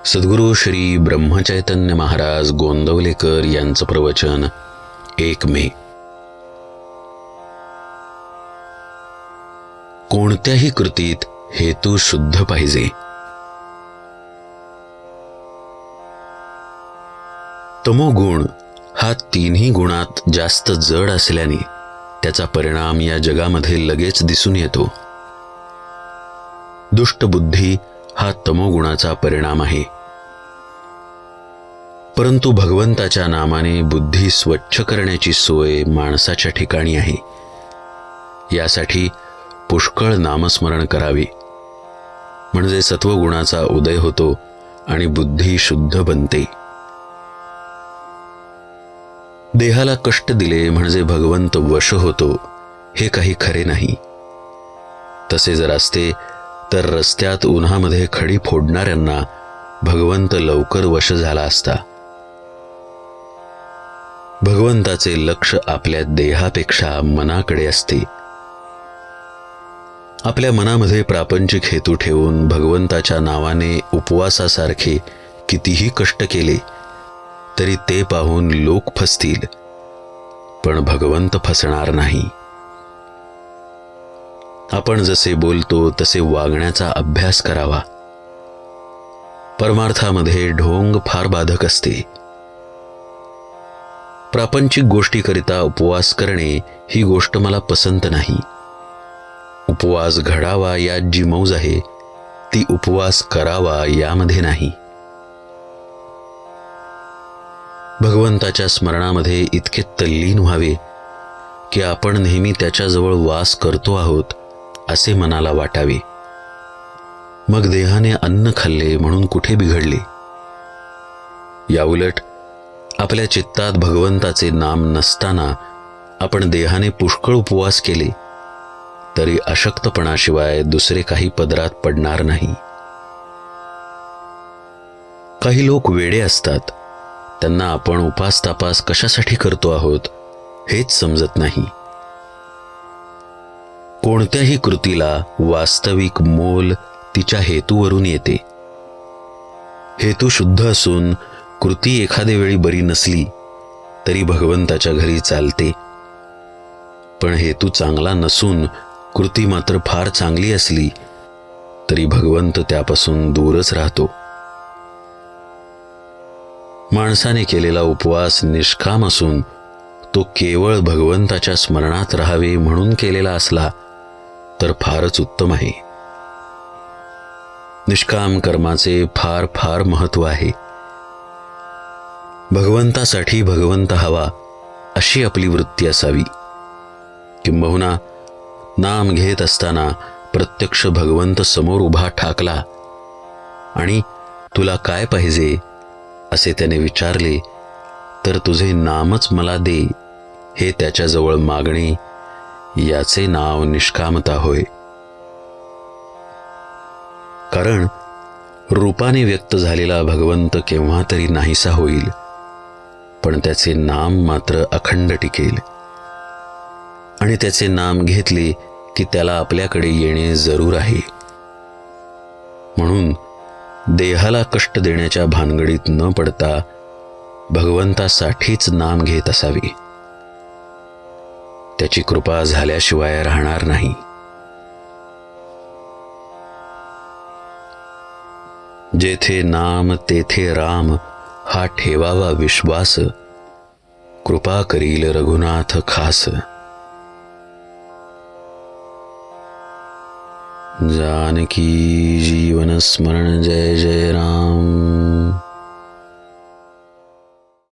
सद्गुरू श्री ब्रह्मचैतन्य महाराज गोंदवलेकर यांचं प्रवचन 1 मे. कोणत्याही कृतीत हेतू शुद्ध पाहिजे. तमोगुण हा तिन्ही गुणात जास्त जड असल्याने त्याचा परिणाम या जगामध्ये लगेच दिसून येतो. दुष्ट बुद्धी हा तमोगुणाचा परिणाम आहे. परंतु भगवंताच्या नामाने बुद्धी स्वच्छ करण्याची सोय माणसाच्या ठिकाणी आहे. यासाठी पुष्कळ नामस्मरण करावे, म्हणजे सत्वगुणाचा उदय होतो आणि बुद्धी शुद्ध बनते. देहाला कष्ट दिले म्हणजे भगवंत वश होतो हे काही खरे नाही. तसे जर असते तर रस्त्यात उन्हामध्ये खडी फोडणाऱ्यांना भगवंत लवकर वश झाला असता. भगवंताचे लक्ष आपल्या देहापेक्षा मनाकडे असते. आपल्या मनामध्ये प्रापंचिक हेतू ठेवून भगवंताच्या नावाने उपवासासारखे कितीही कष्ट केले तरी ते पाहून लोक फसतील, पण भगवंत फसणार नाही. आपण जसे बोलतो तसे वागण्याचा अभ्यास करावा. परमार्थामध्ये ढोंग फार बाधक असते. प्रापंचिक गोष्टीकरिता उपवास करणे ही गोष्ट मला पसंत नाही. उपवास घडावा यात जी मौज आहे ती उपवास करावा यामध्ये नाही. भगवंताच्या स्मरणामध्ये इतके तल्लीन व्हावे की आपण नेहमी त्याच्याजवळ वास करतो आहोत असे मनाला वाटावे. मग देहाने अन्न खाल्ले म्हणून कुठे बिघडले. याउलट आपल्या चित्तात भगवंताचे नाम नसताना आपण देहाने पुष्कळ उपवास केले तरी अशक्तपणाशिवाय दुसरे काही पदरात पडणार नाही. काही लोक वेडे असतात. त्यांना आपण उपास तापास कशासाठी करतो आहोत हेच समजत नाही. कोणत्याही कृतीला वास्तविक मोल तिच्या हेतूवरून येते. हेतू शुद्ध असून कृती एखाद्या वेळी बरी नसली तरी भगवंताच्या घरी चालते. पण हेतू चांगला नसून कृती मात्र फार चांगली असली तरी भगवंत त्यापासून दूरच राहतो. माणसाने केलेला उपवास निष्काम असून तो केवळ भगवंताच्या स्मरणात राहावे म्हणून केलेला असला तर फारच उत्तम आहे. निष्काम कर्माचे फार फार महत्त्व आहे. भगवंतासाठी भगवंत हवा अशी आपली वृत्ती असावी. किंबहुना नाम घेत असताना प्रत्यक्ष भगवंत समोर उभा ठाकला आणि तुला काय पाहिजे असे त्याने विचारले तर तुझे नामच मला दे हे त्याच्याजवळ मागणे याचे नाव निष्कामता होय. कारण रूपाने व्यक्त झालेला भगवंत केव्हा तरी नाहीसा होईल, पण त्याचे नाम मात्र अखंड टिकेल. आणि त्याचे नाम घेतले की त्याला आपल्याकडे येणे जरूर आहे. म्हणून देहाला कष्ट देण्याच्या भानगडीत न पडता भगवंतासाठीच नाम घेत असावे. त्याची कृपा झाल्याशिवाय राहणार नाही. जेथे नाम तेथे राम हा ठेवावा विश्वास, कृपा करील रघुनाथ खास. जानकी जीवन स्मरण जय जय राम.